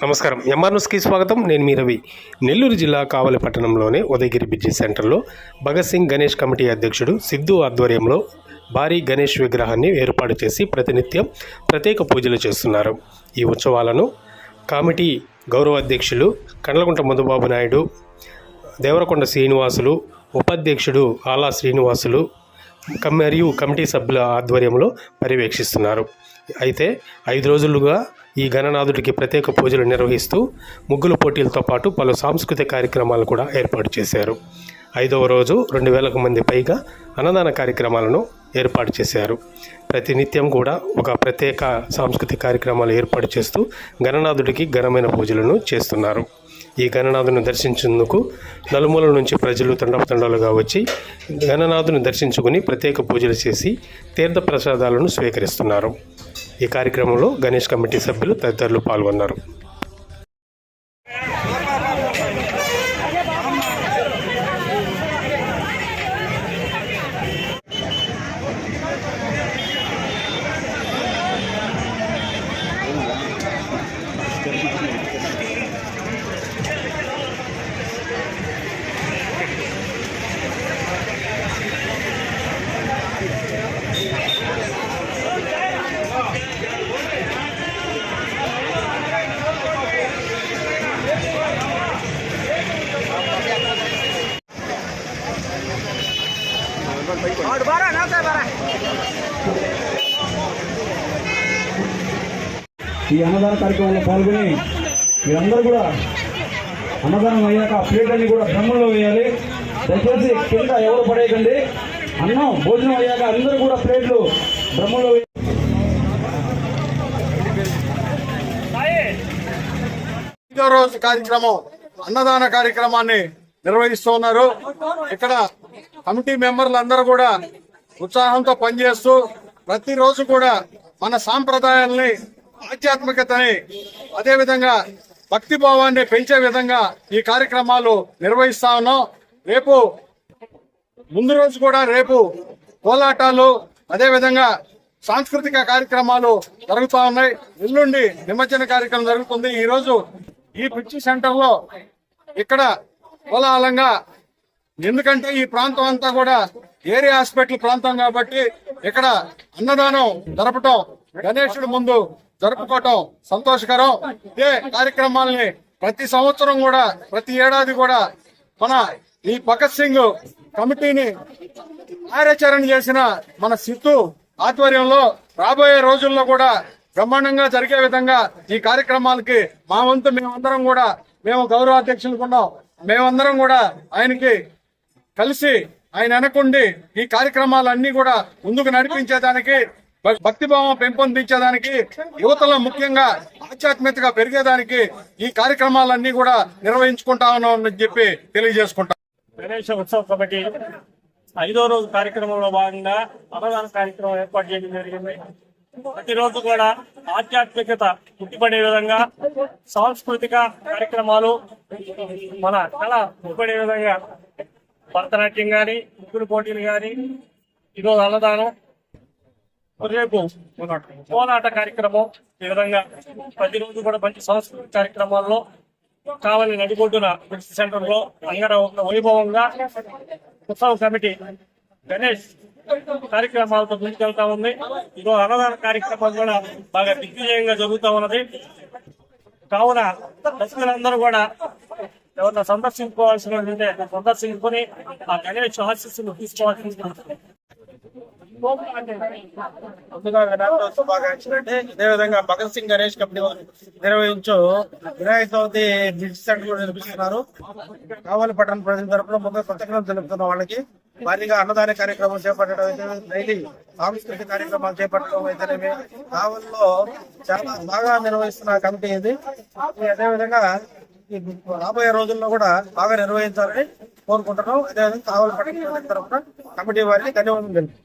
నమస్కారం. ఎంఆర్ న్యూస్కి స్వాగతం. నేను మీ రవి. నెల్లూరు జిల్లా కావలి పట్టణంలోని ఉదయగిరి బ్రిడ్జి సెంటర్లో భగత్ సింగ్ గణేష్ కమిటీ అధ్యక్షుడు సిద్ధు ఆధ్వర్యంలో భారీ గణేష్ విగ్రహాన్ని ఏర్పాటు చేసి ప్రతినిత్యం ప్రత్యేక పూజలు చేస్తున్నారు. ఈ ఉత్సవాలను కమిటీ గౌరవ అధ్యక్షులు కండ్లగుంట మధుబాబు నాయుడు, దేవరకొండ శ్రీనివాసులు, ఉపాధ్యక్షుడు ఆలా శ్రీనివాసులు మరియు కమిటీ సభ్యుల ఆధ్వర్యంలో పర్యవేక్షిస్తున్నారు. అయితే 5 రోజులుగా ఈ గణనాథుడికి ప్రత్యేక పూజలు నిర్వహిస్తూ ముగ్గుల పోటీలతో పాటు పలు సాంస్కృతిక కార్యక్రమాలు కూడా ఏర్పాటు చేశారు. 5వ రోజు 2000 మంది పైగా అన్నదాన కార్యక్రమాలను ఏర్పాటు చేశారు. ప్రతినిత్యం కూడా ఒక ప్రత్యేక సాంస్కృతిక కార్యక్రమాలు ఏర్పాటు చేస్తూ గణనాథుడికి ఘనమైన పూజలను చేస్తున్నారు. ఈ గణనాథుని దర్శించేందుకు నలుమూలల నుంచి ప్రజలు తండోపతండాలుగా వచ్చి గణనాథుని దర్శించుకుని ప్రత్యేక పూజలు చేసి తీర్థ ప్రసాదాలను స్వీకరిస్తున్నారు. ఈ కార్యక్రమంలో గణేష్ కమిటీ సభ్యులు తదితరులు పాల్గొన్నారు. ఈ అన్నదాన కార్యక్రమంలో పాల్గొని మీరందరూ కూడా అన్నదానం అయ్యాక ఆ ప్లేట్లన్నీ కూడా బ్రహ్మంలో వేయాలి. దయచేసి కింద ఎవరు పడేయకండి. అన్నం భోజనం అయ్యాక అందరూ కూడా ప్లేట్లు బ్రహ్మంలో రోజు కార్యక్రమం అన్నదాన కార్యక్రమాన్ని నిర్వహిస్తూ ఉన్నారు. ఇక్కడ కమిటీ మెంబర్లు అందరూ కూడా ఉత్సాహంతో పనిచేస్తూ ప్రతిరోజు కూడా మన సాంప్రదాయాల్ని, ఆధ్యాత్మికతని, అదేవిధంగా భక్తి భావాన్ని పెంచే విధంగా ఈ కార్యక్రమాలు నిర్వహిస్తా ఉన్నాం. ముందు రోజు కూడా రేపు కోలాటాలు, అదేవిధంగా సాంస్కృతిక కార్యక్రమాలు జరుగుతూ ఉన్నాయి. ఎల్లుండి నిమజ్జన కార్యక్రమం జరుగుతుంది. ఈ రోజు ఈ బ్రిడ్జి సెంటర్ లో ఇక్కడ కోలాహలంగా, ఎందుకంటే ఈ ప్రాంతం అంతా కూడా ఏరియా హాస్పిటల్ ప్రాంతం కాబట్టి ఇక్కడ అన్నదానం జరపటం, గణేశుడి ముందు జరుపుకోవటం సంతోషకరం. ఇదే కార్యక్రమాలని ప్రతి సంవత్సరం కూడా, ప్రతి ఏడాది కూడా మన ఈ భగత్ సింగ్ కమిటీని కార్యాచరణ చేసిన మన సిద్ధు ఆధ్వర్యంలో రాబోయే రోజుల్లో కూడా బ్రహ్మాండంగా జరిగే విధంగా ఈ కార్యక్రమాలకి మా వంతు మేము గౌరవాధ్యక్షులకు ఉన్నాం. మేమందరం కూడా ఆయనకి కలిసి ఆయన వెనకుండి ఈ కార్యక్రమాలన్నీ కూడా ముందుకు నడిపించేదానికి, భక్తిభావం పెంపొందించేదానికి, యువతలో ముఖ్యంగా ఆధ్యాత్మికతగా పెరిగేదానికి ఈ కార్యక్రమాలన్నీ కూడా నిర్వహించుకుంటా ఉన్నామని చెప్పి తెలియజేసుకుంటాం. గణేష ఉత్సవ కమిటీ 5వ రోజు కార్యక్రమంలో భాగంగా అన్నదాన కార్యక్రమం ఏర్పాటు చేయడం జరిగింది. ప్రతిరోజు కూడా ఆధ్యాత్మికత పుట్టిపడే విధంగా సాంస్కృతిక కార్యక్రమాలు, మన కళ పుట్టిపడే విధంగా భరతనాట్యం గాని, ముగ్గురు పోటీలు గాని, ఈరోజు అన్నదానం, రేపు కోలాట కార్యక్రమం, ఈ విధంగా ప్రతిరోజు కూడా మంచి సాంస్కృతిక కార్యక్రమాల్లో కావలి నడిబొడ్డున బ్రిడ్జి సెంటర్ లో అంగరంగ వైభవంగా ఉత్సవ కమిటీ గణేష్ కార్యక్రమాలతో ముందుకెళ్తా ఉంది. ఈరోజు అన్నదాన కార్యక్రమం కూడా బాగా దిగ్విజయంగా జరుగుతూ ఉన్నది. కావున భక్తులందరూ కూడా ఎవరన్నా సందర్శించుకోవాల్సిన సందర్శించుకుని ఆ గణేష్ ఆశీస్సులు తీసుకోవాల్సింది. ముందుగా వినాయక శుభాకాంక్షలు. ఇదే విధంగా భగత్ సింగ్ గణేష్ కమిటీ నిర్వహించు వినాయక చవితి బ్రిడ్జ్ సెంటర్ లో నిర్మిస్తున్నారు. కావలి పట్టణ ప్రజల తరఫున ముందుగా కృతజ్ఞతలు తెలుపుతున్న వాళ్ళకి, భారీగా అన్నదాన కార్యక్రమం చేపట్టడం అయితే, డైలీ సాంస్కృతిక కార్యక్రమాలు చేపట్టడం అయితేనేమి కావలిలో చాలా బాగా నిర్వహిస్తున్న కమిటీ ఇది. అదేవిధంగా రాబోయే రోజుల్లో కూడా బాగా నిర్వహించాలని కోరుకుంటున్నాం. అదేవిధంగా కావలి పట్టణ ప్రజల తరఫున కమిటీ వారికి ధన్యవాదాలు తెలుపు.